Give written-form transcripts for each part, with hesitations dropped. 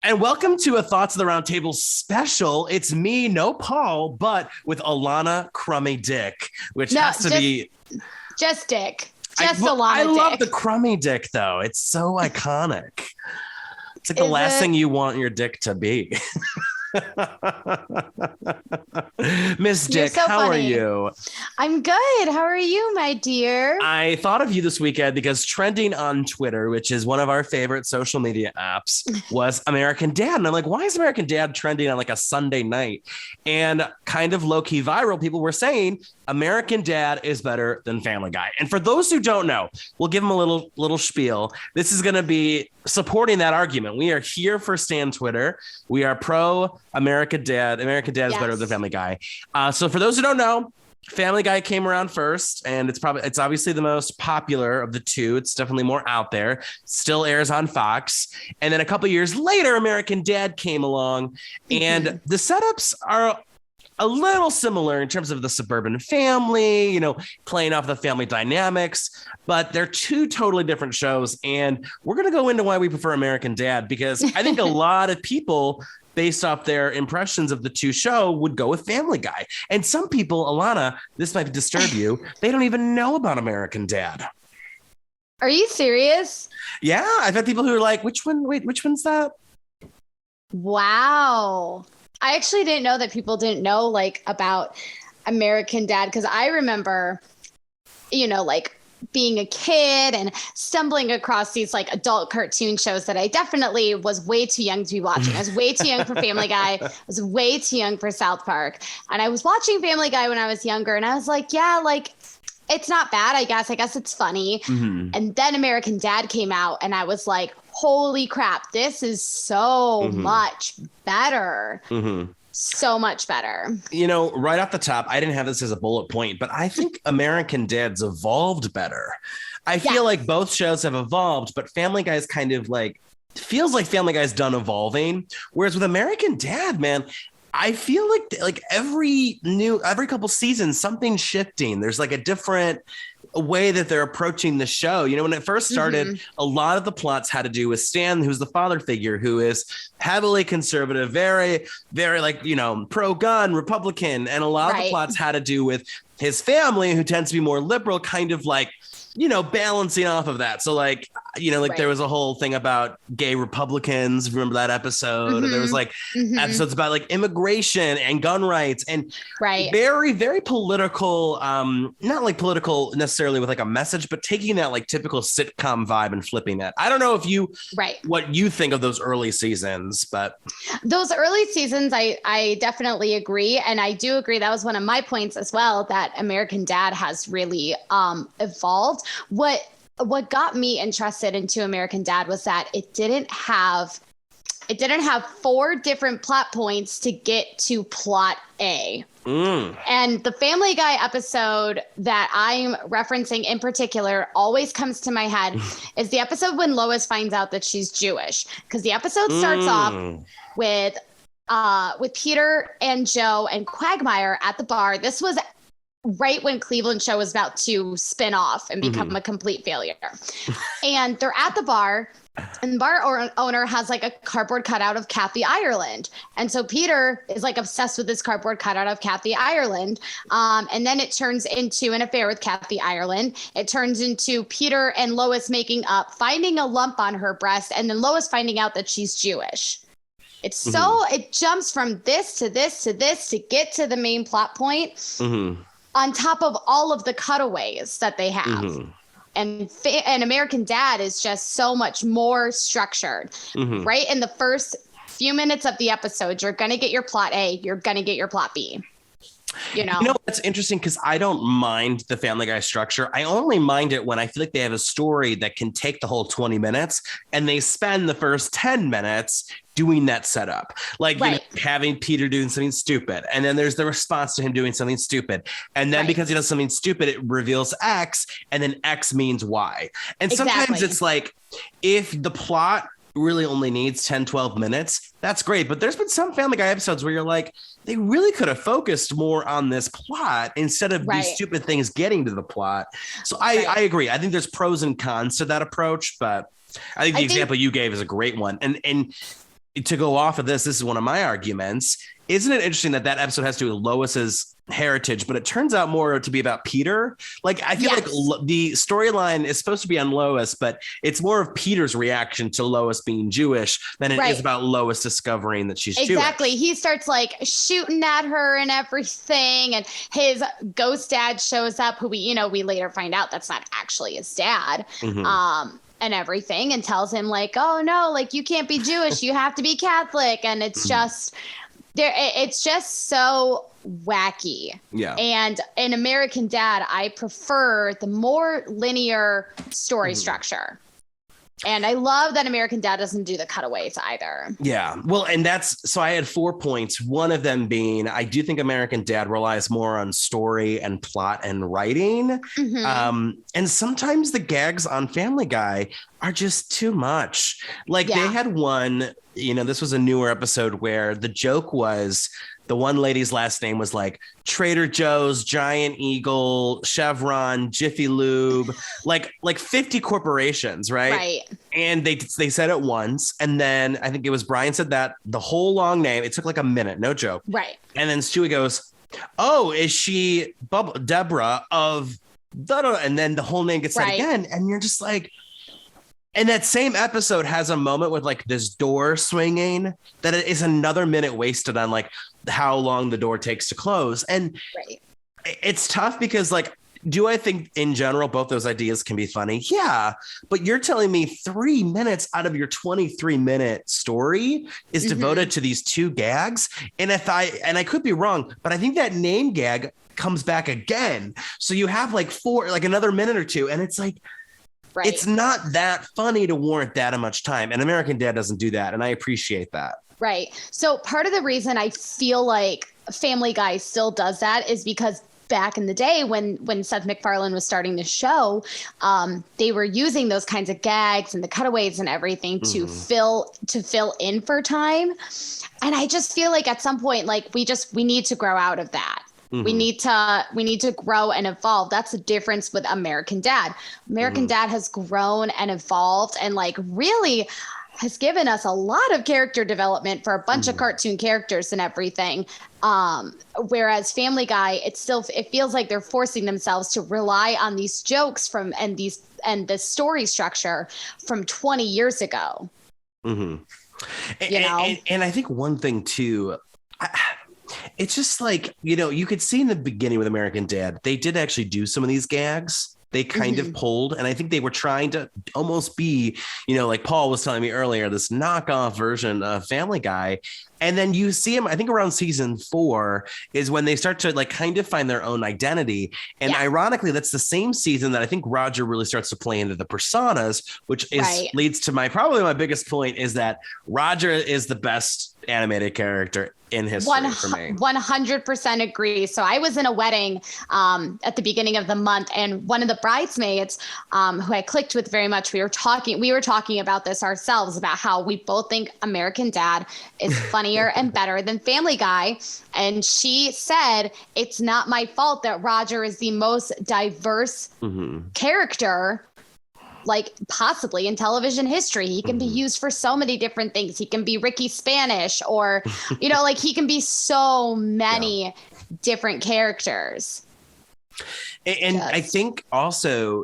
And welcome to a Thoughts of the Roundtable special. It's me, no Paul, but with Alanna Crummy Dick, which No, has to be just Dick. I Just Alanna love the Dick. Crummy Dick though. It's so iconic. It's like the Is last it? thing you want your dick to be. Miss You're Dick, so how are funny. you? I'm good. How are you, my dear? I thought of you this weekend because trending on Twitter, which is one of our favorite social media apps, was American Dad. And I'm like, why is American Dad trending on like a Sunday night? And kind of low key viral, people were saying American Dad is better than Family Guy. And for those who don't know, we'll give them a little spiel. This is going to be supporting that argument. We are here for Stan Twitter. We are pro American Dad. American Dad is better than Yes. Family Guy. So for those who don't know, Family Guy came around first, and it's obviously the most popular of the two. It's definitely more out there. Still airs on Fox. And then a couple years later, American Dad came along, and the setups are a little similar in terms of the suburban family, playing off the family dynamics, but they're two totally different shows. And we're going to go into why we prefer American Dad, because I think a lot of people, based off their impressions of the two show, would go with Family Guy. And some people, Alanna, this might disturb you, they don't even know about American Dad. Are you serious? Yeah, I've had people who are like, which one? Wait, which one's that? Wow. I actually didn't know that people didn't know like about American Dad because I remember, like being a kid and stumbling across these like adult cartoon shows that I definitely was way too young to be watching. I was way too young for Family Guy. I was way too young for South Park. And I was watching Family Guy when I was younger and I was like, yeah, like it's not bad, I guess. I guess it's funny. Mm-hmm. And then American Dad came out and I was like, holy crap, this is so much better. Mm-hmm. So much better. Right off the top, I didn't have this as a bullet point, but I think American Dad's evolved better. I feel like both shows have evolved, but Family Guy's kind of like, feels like Family Guy's done evolving. Whereas with American Dad, man, I feel like every couple seasons, something's shifting. There's like a different way that they're approaching the show. When it first started, a lot of the plots had to do with Stan, who's the father figure, who is heavily conservative, very, very like, pro-gun, Republican. And a lot of the plots had to do with his family, who tends to be more liberal, kind of like, balancing off of that. So there was a whole thing about gay Republicans. Remember that episode? There was like episodes about like immigration and gun rights and very, very political, not like political necessarily with like a message, but taking that like typical sitcom vibe and flipping that. I don't know if what you think of those early seasons, but those early seasons, I definitely agree. And I do agree. That was one of my points as well, that American Dad has really evolved. What got me interested into American Dad was that it didn't have four different plot points to get to plot A. And the Family Guy episode that I'm referencing in particular always comes to my head is the episode when Lois finds out that she's Jewish, because the episode starts off with Peter and Joe and Quagmire at the bar. This was right when Cleveland Show was about to spin off and become a complete failure. And they're at the bar, and the bar owner has like a cardboard cutout of Kathy Ireland. And so Peter is like obsessed with this cardboard cutout of Kathy Ireland. And then it turns into an affair with Kathy Ireland. It turns into Peter and Lois making up, finding a lump on her breast, and then Lois finding out that she's Jewish. It's so, it jumps from this to this to this to get to the main plot point. On top of all of the cutaways that they have. And American Dad is just so much more structured. Right in the first few minutes of the episode, you're going to get your plot A, you're going to get your plot B. That's interesting, because I don't mind the Family Guy structure. I only mind it when I feel like they have a story that can take the whole 20 minutes and they spend the first 10 minutes doing that setup, like having Peter doing something stupid, and then there's the response to him doing something stupid, and then because he does something stupid, it reveals X, and then X means Y. And sometimes it's like, if the plot really only needs 10-12 minutes, that's great. But there's been some Family Guy episodes where you're like, they really could have focused more on this plot instead of these stupid things getting to the plot. So I agree. I think there's pros and cons to that approach, but I think the example you gave is a great one. And to go off of this is one of my arguments. Isn't it interesting that episode has to do with Lois's heritage, but it turns out more to be about Peter? Like, I feel like the storyline is supposed to be on Lois, but it's more of Peter's reaction to Lois being Jewish than it is about Lois discovering that she's Jewish. Exactly. He starts like shooting at her and everything. And his ghost dad shows up, who we later find out that's not actually his dad. And everything, and tells him like, oh no, like you can't be Jewish, you have to be Catholic. And it's just there. It's just so wacky. Yeah. And in American Dad, I prefer the more linear story structure. And I love that American Dad doesn't do the cutaways either. Yeah. Well, and so I had 4 points. One of them being, I do think American Dad relies more on story and plot and writing. And sometimes the gags on Family Guy are just too much. Like they had one, this was a newer episode where the joke was, the one lady's last name was like Trader Joe's, Giant Eagle, Chevron, Jiffy Lube, like 50 corporations, right? Right. And they said it once, and then I think it was Brian said that the whole long name. It took like a minute, no joke. Right. And then Stewie goes, "Oh, is she Deborah of the?" And then the whole name gets said again, and you're just like. And that same episode has a moment with like this door swinging that is another minute wasted on like how long the door takes to close. And it's tough because like, do I think in general, both those ideas can be funny? Yeah. But you're telling me 3 minutes out of your 23-minute story is devoted to these 2 gags. And I could be wrong, but I think that name gag comes back again. So you have like another minute or 2. And it's like, it's not that funny to warrant that much time. And American Dad doesn't do that. And I appreciate that. Right. So part of the reason I feel like Family Guy still does that is because back in the day when Seth MacFarlane was starting the show, they were using those kinds of gags and the cutaways and everything to fill in for time. And I just feel like at some point, like we need to grow out of that. We need to grow and evolve. That's the difference with American Dad. American Dad has grown and evolved and like really has given us a lot of character development for a bunch of cartoon characters and everything. Whereas Family Guy, it feels like they're forcing themselves to rely on these jokes and the story structure from 20 years ago. And I think one thing too, it's just like, you could see in the beginning with American Dad, they did actually do some of these gags. They kind of pulled, and I think they were trying to almost be, like Paul was telling me earlier, this knockoff version of Family Guy. And then you see him, I think around season 4 is when they start to like kind of find their own identity. And ironically, that's the same season that I think Roger really starts to play into the personas, which leads to probably my biggest point is that Roger is the best animated character in history for me. 100% agree. So I was in a wedding at the beginning of the month, and one of the bridesmaids who I clicked with very much, we were talking about this ourselves, about how we both think American Dad is funnier and better than Family Guy. And she said, it's not my fault that Roger is the most diverse character like possibly in television history. He can be used for so many different things. He can be Ricky Spanish, or, like he can be so many different characters. And I think also,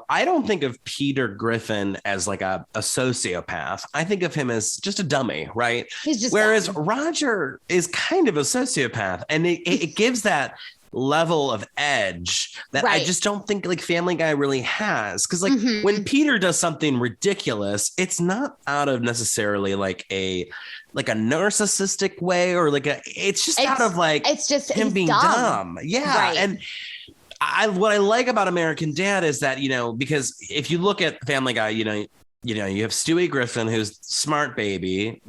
I don't think of Peter Griffin as like a sociopath. I think of him as just a dummy, right? Whereas dumb. Roger is kind of a sociopath, and it gives that level of edge that I just don't think like Family Guy really has. Because like when Peter does something ridiculous, it's not out of necessarily like a narcissistic way, or it's just out of like it's just him being dumb. Yeah. And what I like about American Dad is that, because if you look at Family Guy, you have Stewie Griffin, who's smart baby,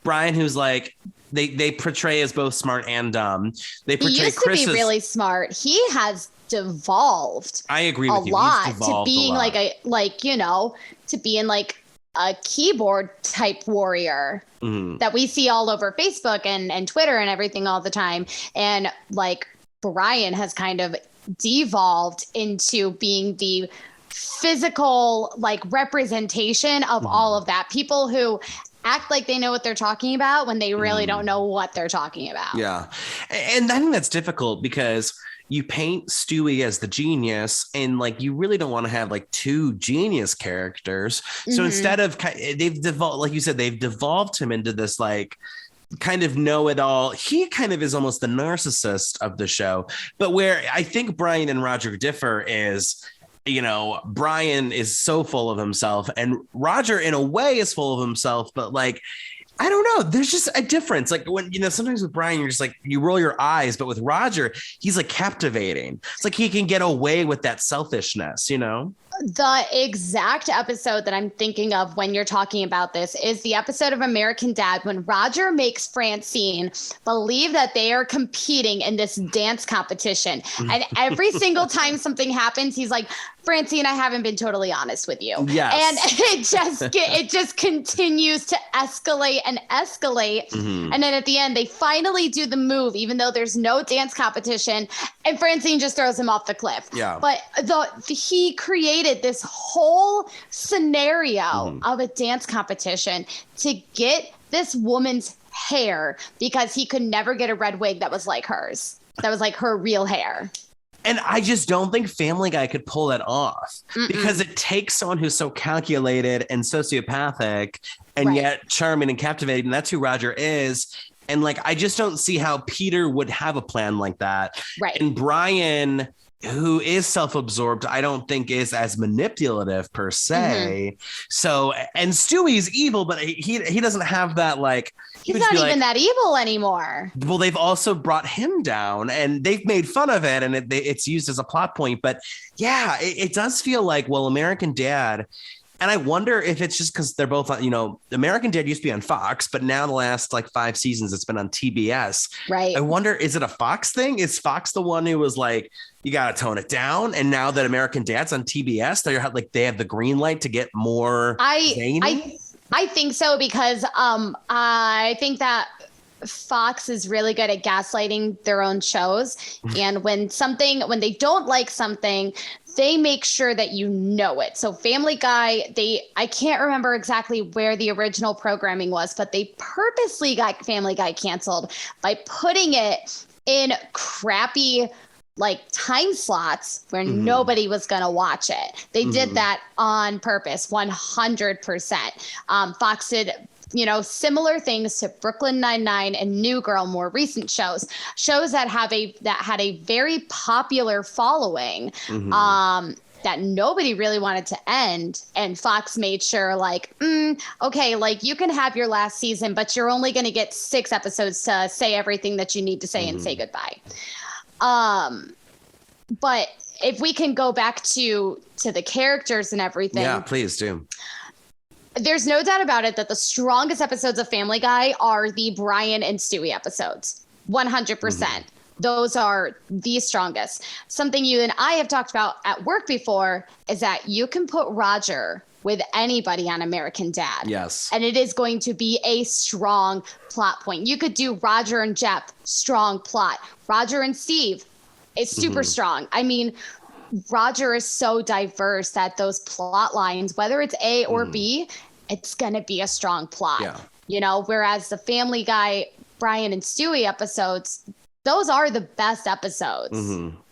Brian, who's like, they portray as both smart and dumb. They portray he used Chris to be really smart. He has devolved. I agree with you. A lot to being to being like a keyboard type warrior that we see all over Facebook and Twitter and everything all the time. And like Brian has kind of devolved into being the physical like representation of all of that. People who act like they know what they're talking about when they really don't know what they're talking about. Yeah. And I think that's difficult because you paint Stewie as the genius and like you really don't want to have like two genius characters. So instead of they've devolved, like you said, they've devolved him into this like kind of know-it-all. He kind of is almost the narcissist of the show. But where I think Brian and Roger differ is, you know, Brian is so full of himself and Roger in a way is full of himself, but like I don't know. There's just a difference. Like when, you know, sometimes with Brian, you're just like, you roll your eyes, but with Roger, he's like captivating. It's like he can get away with that selfishness, you know? The exact episode that I'm thinking of when you're talking about this is the episode of American Dad when Roger makes Francine believe that they are competing in this dance competition. And every single time something happens, he's like, Francine, I haven't been totally honest with you. Yes. And it just continues to escalate and escalate. And then at the end, they finally do the move, even though there's no dance competition. And Francine just throws him off the cliff. Yeah. But he created this whole scenario of a dance competition to get this woman's hair because he could never get a red wig that was like hers. That was like her real hair. And I just don't think Family Guy could pull that off because it takes someone who's so calculated and sociopathic and yet charming and captivating. And that's who Roger is. And like, I just don't see how Peter would have a plan like that. Right. And Brian, who is self-absorbed, I don't think is as manipulative per se. So, and Stewie's evil, but he doesn't have that like. He's not even that evil anymore. Well, they've also brought him down and they've made fun of it and it's used as a plot point. But yeah, it does feel like, well, American Dad. And I wonder if it's just because they're both on, you know, American Dad used to be on Fox, but now the last like 5 seasons, it's been on TBS. Right. I wonder, is it a Fox thing? Is Fox the one who was like, you got to tone it down? And now that American Dad's on TBS, they're like, they have the green light to get more zany? I think so because I think that Fox is really good at gaslighting their own shows. And when they don't like something, they make sure that you know it. So Family Guy, I can't remember exactly where the original programming was, but they purposely got Family Guy canceled by putting it in crappy like time slots where nobody was going to watch it. They did that on purpose, 100%. Fox did, you know, similar things to Brooklyn Nine-Nine and New Girl, more recent shows that had a very popular following, that nobody really wanted to end. And Fox made sure like, okay, like you can have your last season, but you're only going to get 6 episodes to say everything that you need to say and say goodbye. But if we can go back to the characters and everything. Yeah, please do. There's no doubt about it that the strongest episodes of Family Guy are the Brian and Stewie episodes. 100%. Those are the strongest. Something you and I have talked about at work before is that you can put Roger with anybody on American Dad. Yes. And it is going to be a strong plot point. You could do Roger and Jeff, strong plot. Roger and Steve, it's super strong. I mean, Roger is so diverse that those plot lines, whether it's A or B, it's going to be a strong plot. Yeah. You know, whereas the Family Guy, Brian and Stewie episodes, those are the best episodes,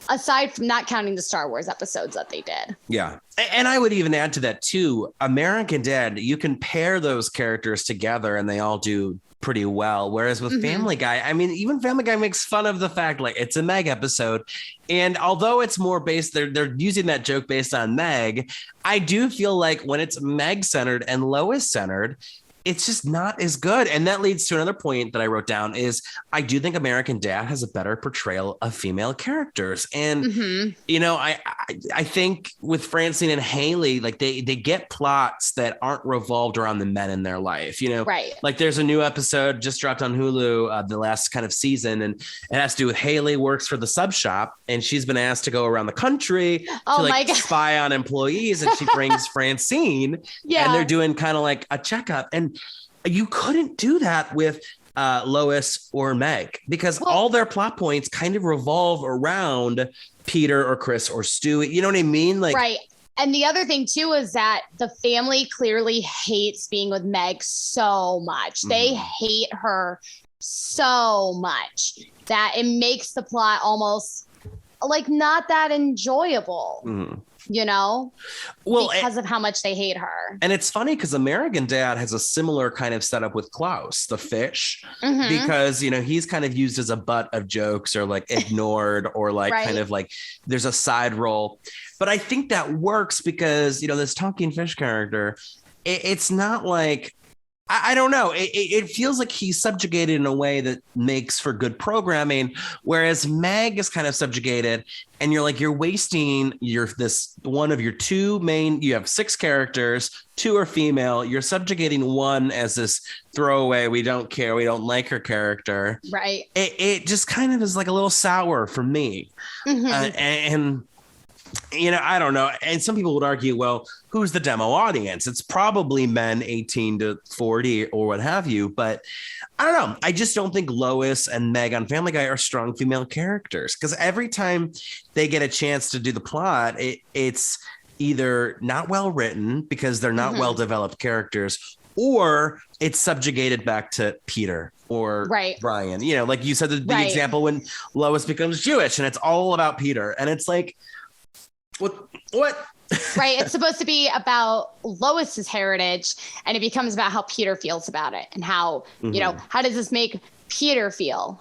aside from not counting the Star Wars episodes that they did. Yeah. And I would even add to that, too, American Dad, you can pair those characters together and they all do pretty well. Whereas with Family Guy, I mean, even Family Guy makes fun of the fact like it's a Meg episode. And although it's more based, they're using that joke based on Meg. I do feel like when it's Meg centered and Lois centered, it's just not as good. And that leads to another point that I wrote down is I do think American Dad has a better portrayal of female characters. And, you know, I think with Francine and Haley, like they get plots that aren't revolved around the men in their life, you know, right? Like there's a new episode just dropped on Hulu, the last kind of season, and it has to do with Haley works for the sub shop and she's been asked to go around the country to like spy on employees. And she brings Francine and they're doing kind of like a checkup. And you couldn't do that with Lois or Meg because all their plot points kind of revolve around Peter or Chris or Stewie. You know what I mean? Like, right. And the other thing too is that the family clearly hates being with Meg so much. They hate her so much that it makes the plot almost like not that enjoyable. You know, because of how much they hate her. And it's funny because American Dad has a similar kind of setup with Klaus, the fish, because, you know, he's kind of used as a butt of jokes or like ignored or like kind of like there's a side role. But I think that works because, you know, this talking fish character, it's not like, I don't know. It feels like he's subjugated in a way that makes for good programming, whereas Meg is kind of subjugated, and you're like, you're wasting this one of your two main. You have 6 characters, 2 are female. You're subjugating one as this throwaway. We don't care. We don't like her character. Right. It just kind of is like a little sour for me, and. You know, I don't know. And some people would argue, well, who's the demo audience? It's probably men 18 to 40 or what have you. But I don't know. I just don't think Lois and Meg on Family Guy are strong female characters because every time they get a chance to do the plot, it's either not well written because they're not well developed characters, or it's subjugated back to Peter or Brian. You know, like you said, the big example when Lois becomes Jewish and it's all about Peter. And it's like, what? Right. It's supposed to be about Lois's heritage, and it becomes about how Peter feels about it and how, you know, how does this make Peter feel?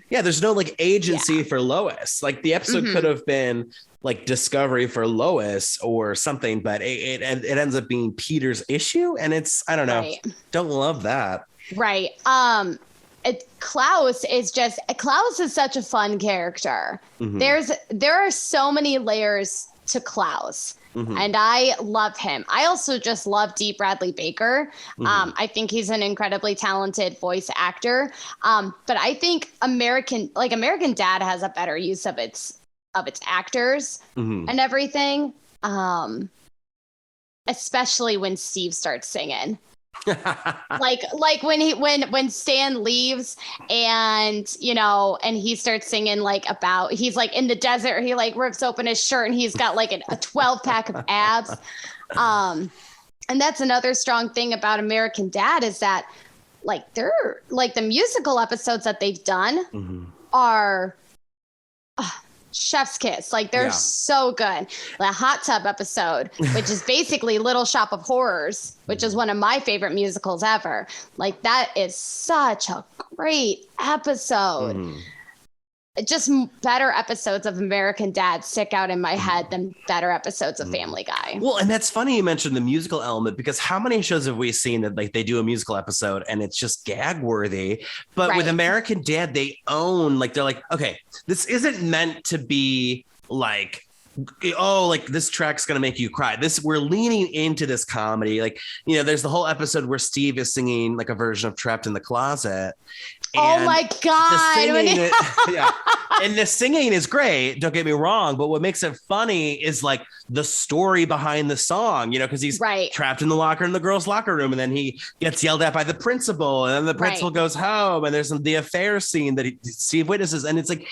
There's no like agency for Lois. Like the episode could have been like discovery for Lois or something, but it ends up being Peter's issue. And it's, I don't know. Don't love that. Right. Klaus is such a fun character. There are so many layers to Klaus, and I love him. I also just love D. Bradley Baker. I think he's an incredibly talented voice actor. But I think American Dad has a better use of its actors and everything. Especially when Steve starts singing. like when Stan leaves and, you know, and he starts singing like about, he's like in the desert, he like rips open his shirt and he's got like a 12-pack of abs. And that's another strong thing about American Dad is that like they're like the musical episodes that they've done are chef's kiss. Like they're so good. The hot tub episode, which is basically Little Shop of Horrors, which is one of my favorite musicals ever. Like that is such a great episode. Just better episodes of American Dad stick out in my head than better episodes of Family Guy. Well, and that's funny you mentioned the musical element, because how many shows have we seen that like they do a musical episode and it's just gag worthy? But with American Dad, they own, like, they're like, okay, this isn't meant to be like, oh, like this track's gonna make you cry. We're leaning into this comedy. Like, you know, there's the whole episode where Steve is singing like a version of Trapped in the Closet. Oh my God. And the singing is great. Don't get me wrong. But what makes it funny is like the story behind the song, you know, because he's trapped in the locker in the girls' locker room. And then he gets yelled at by the principal. And then the principal goes home. And there's the affair scene that Steve witnesses. And it's like,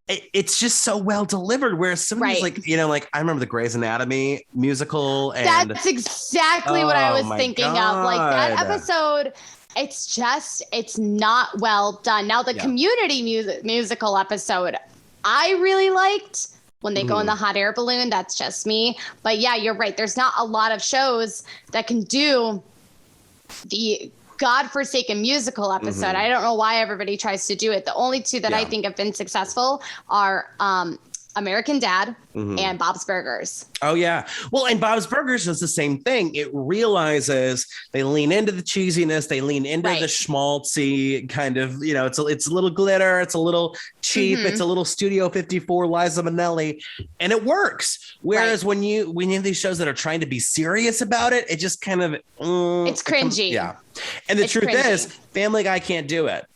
it's just so well delivered. Whereas somebody's like, you know, like I remember the Grey's Anatomy musical. And that's exactly what I was thinking of. Like that episode. It's not well done. Now the Community musical episode, I really liked when they go in the hot air balloon. That's just me. But yeah, you're right. There's not a lot of shows that can do the godforsaken musical episode. I don't know why everybody tries to do it. The only two that I think have been successful are American Dad and Bob's Burgers. Oh, yeah. Well, and Bob's Burgers does the same thing. It realizes they lean into the cheesiness. They lean into the schmaltzy kind of, you know, it's a little glitter. It's a little cheap. It's a little Studio 54, Liza Minnelli, and it works. Whereas when you have these shows that are trying to be serious about it, it just kind of, it's cringy. And the truth is Family Guy can't do it.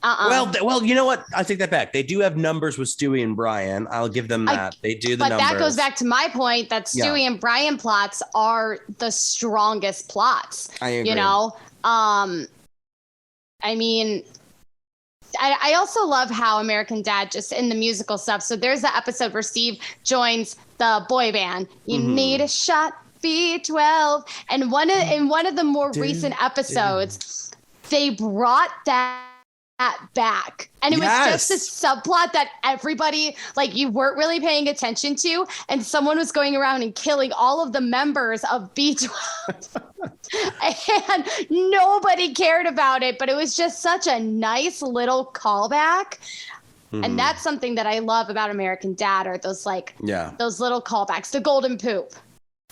Well, you know what? I take that back. They do have numbers with Stewie and Brian. I'll give them that. They do the numbers. But that goes back to my point that Stewie and Brian plots are the strongest plots. I agree. You know, I mean, I also love how American Dad just in the musical stuff. So there's the episode where Steve joins the boy band. You need a shot, B12. And in one of the more recent episodes, they brought that back. And it was just this subplot that everybody, like, you weren't really paying attention to. And someone was going around and killing all of the members of B12. And nobody cared about it. But it was just such a nice little callback. And that's something that I love about American Dad, are those those little callbacks, the golden poop.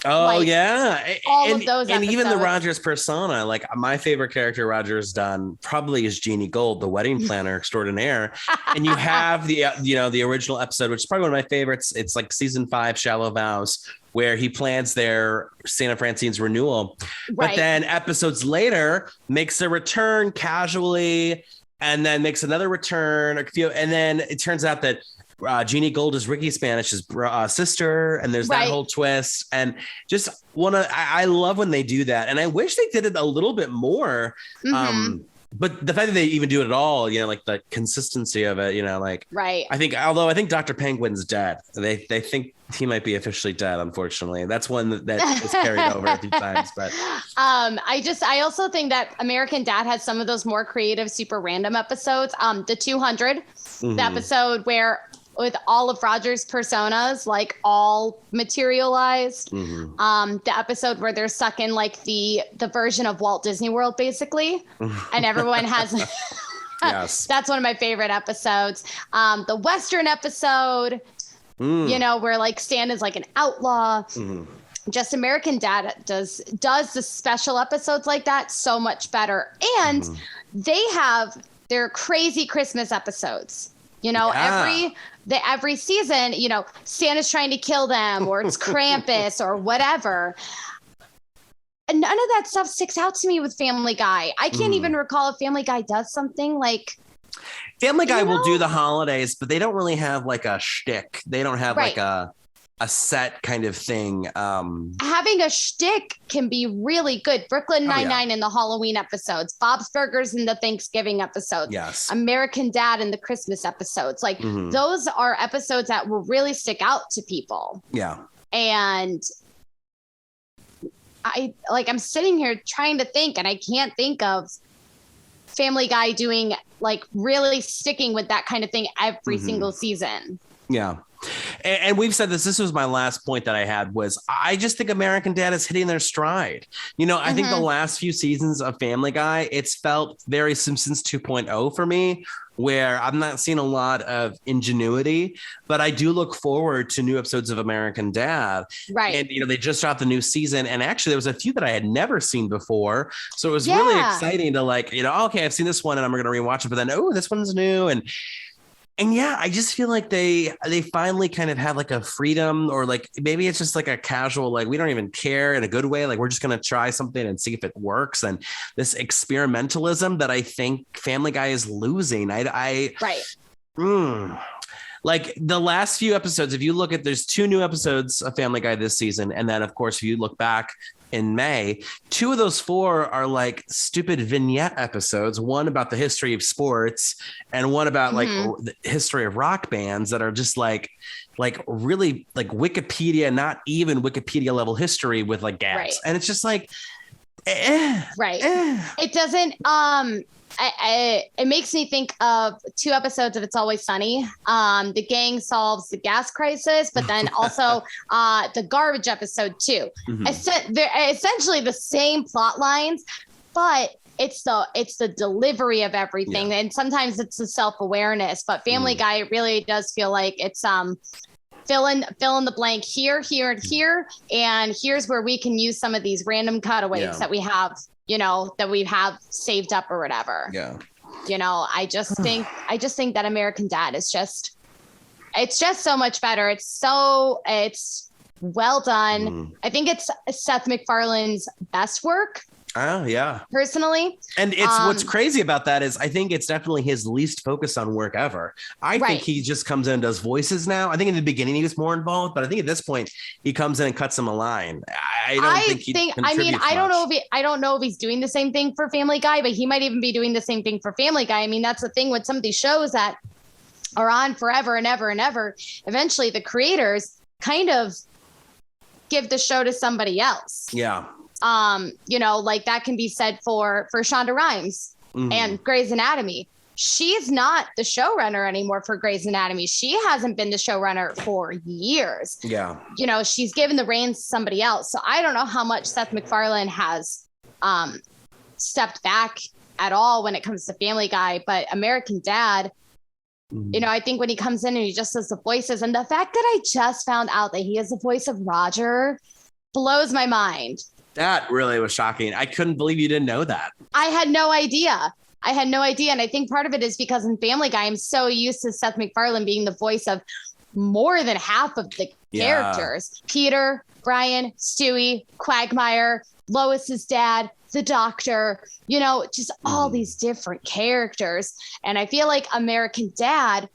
Oh, yeah. All of those and episodes. even the Rogers persona, like my favorite character Rogers done probably is Jeannie Gold, the wedding planner extraordinaire. And you have the original episode, which is probably one of my favorites. It's like season 5, Shallow Vows, where he plans their Santa Francine's renewal. Right. But then episodes later makes a return casually and then makes another return. And then it turns out that Jeannie Gold is Ricky Spanish's sister, and there's that whole twist. And just I love when they do that, and I wish they did it a little bit more. But the fact that they even do it at all, like the consistency of it, I think Dr. Penguin's dead. They think he might be officially dead, unfortunately. That's one that is carried over a few times. But I also think that American Dad has some of those more creative, super random episodes. The 200, the episode where with all of Roger's personas, like all materialized. The episode where they're stuck in like the version of Walt Disney World, basically. And everyone has, yes, that's one of my favorite episodes. The Western episode, where like Stan is like an outlaw. Just American Dad does the special episodes like that so much better. And they have their crazy Christmas episodes. Every season, Santa's trying to kill them, or it's Krampus or whatever. And none of that stuff sticks out to me with Family Guy. I can't even recall if Family Guy does something like. Family Guy will do the holidays, but they don't really have like a shtick. They don't have like a set kind of thing. Having a shtick can be really good. Brooklyn Nine-Nine in the Halloween episodes, Bob's Burgers in the Thanksgiving episodes, American Dad in the Christmas episodes. Like those are episodes that will really stick out to people. Yeah. And I'm sitting here trying to think, and I can't think of Family Guy doing like really sticking with that kind of thing every single season. Yeah. And we've said this was my last point that I had, was I just think American Dad is hitting their stride. I think the last few seasons of Family Guy, it's felt very Simpsons 2.0 for me, where I'm not seeing a lot of ingenuity, but I do look forward to new episodes of American Dad. Right. And, they just dropped the new season. And actually there was a few that I had never seen before. So it was really exciting to okay, I've seen this one and I'm going to rewatch it, but then, this one's new. And yeah, I just feel like they finally kind of have like a freedom, or like maybe it's just like a casual, like we don't even care in a good way. Like we're just going to try something and see if it works. And this experimentalism that I think Family Guy is losing. Like the last few episodes, if you look at, there's 2 new episodes of Family Guy this season. And then of course, if you look back in May, 2 of those 4 are like stupid vignette episodes. One about the history of sports and one about like the history of rock bands that are just like really like Wikipedia, not even Wikipedia level history with like gaps. And it's just like, It doesn't, it makes me think of 2 episodes of It's Always Sunny. The gang solves the gas crisis, but then also the garbage episode too. They're essentially the same plot lines, but it's the delivery of everything. And sometimes it's the self-awareness, but Family Guy really does feel like it's fill in the blank here, and here. And here's where we can use some of these random cutaways that we have, that we have saved up or whatever. Yeah. I just think that American Dad is it's just so much better. It's well done. I think it's Seth MacFarlane's best work. Oh, yeah. Personally. And it's what's crazy about that is I think it's definitely his least focus on work ever. I think he just comes in and does voices now. I think in the beginning he was more involved, but I think at this point he comes in and cuts him a line. I don't know if he's doing the same thing for Family Guy, but he might even be doing the same thing for Family Guy. I mean, that's the thing with some of these shows that are on forever and ever and ever. Eventually the creators, kind of give the show to somebody else. Yeah. Like that can be said for Shonda Rhimes and Grey's Anatomy. She's not the showrunner anymore for Grey's Anatomy. She hasn't been the showrunner for years. Yeah. She's given the reins to somebody else. So I don't know how much Seth MacFarlane has stepped back at all when it comes to Family Guy, but American Dad, I think when he comes in and he just does the voices, and the fact that I just found out that he is the voice of Roger blows my mind. That really was shocking. I couldn't believe you didn't know that. I had no idea. And I think part of it is because in Family Guy, I'm so used to Seth MacFarlane being the voice of more than half of the characters. Peter, Brian, Stewie, Quagmire, Lois's dad, the doctor, just all these different characters. And I feel like American Dad,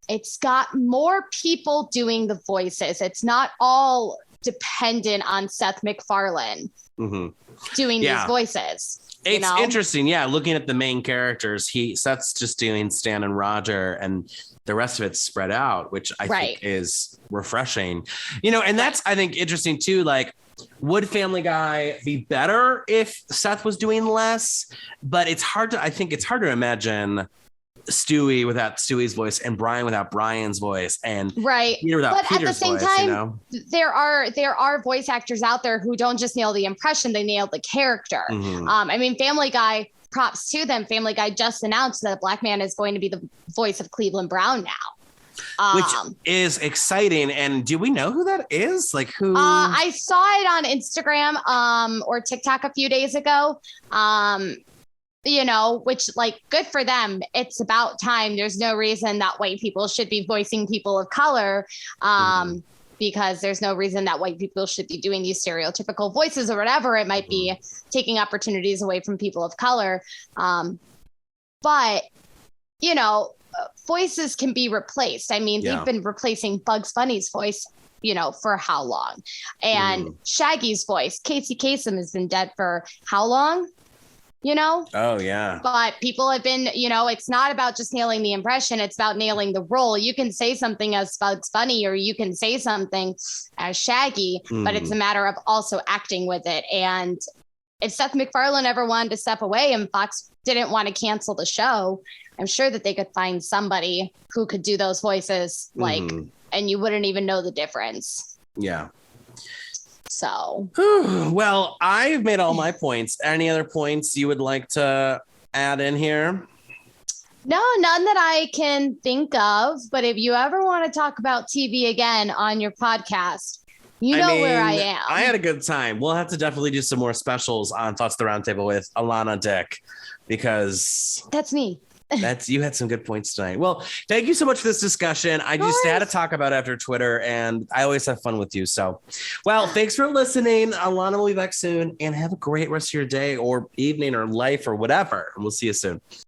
it's got more people doing the voices. It's not all dependent on Seth MacFarlane doing these voices. It's interesting. Yeah. Looking at the main characters, Seth's just doing Stan and Roger, and the rest of it's spread out, which I think is refreshing, and that's, I think, interesting too. Like, would Family Guy be better if Seth was doing less? But I think it's hard to imagine Stewie without Stewie's voice and Brian without Brian's voice and Peter without Peter's at the same voice, time, there are voice actors out there who don't just nail the impression, they nail the character. Family Guy, props to them. Family Guy just announced that a Black man is going to be the voice of Cleveland Brown now. Which is exciting. And do we know who that is? Like who? I saw it on Instagram or TikTok a few days ago. Which, like, good for them. It's about time. There's no reason that white people should be voicing people of color, because there's no reason that white people should be doing these stereotypical voices or whatever it might be, taking opportunities away from people of color. But, voices can be replaced. I mean, they've been replacing Bugs Bunny's voice, for how long? And Shaggy's voice, Casey Kasem, has been dead for how long? Oh, yeah. But people have been, it's not about just nailing the impression. It's about nailing the role. You can say something as Bugs Bunny or you can say something as Shaggy, but it's a matter of also acting with it. And if Seth MacFarlane ever wanted to step away and Fox didn't want to cancel the show, I'm sure that they could find somebody who could do those voices, and you wouldn't even know the difference. Yeah. So, well, I've made all my points. Any other points you would like to add in here? No, none that I can think of. But if you ever want to talk about TV again on your podcast, where I am. I had a good time. We'll have to definitely do some more specials on Thoughts the Roundtable with Alanna Dick, because that's me. You had some good points tonight. Well, thank you so much for this discussion. I just had to talk about it after Twitter, and I always have fun with you. So, well, thanks for listening. Alanna will be back soon, and have a great rest of your day or evening or life or whatever. And we'll see you soon.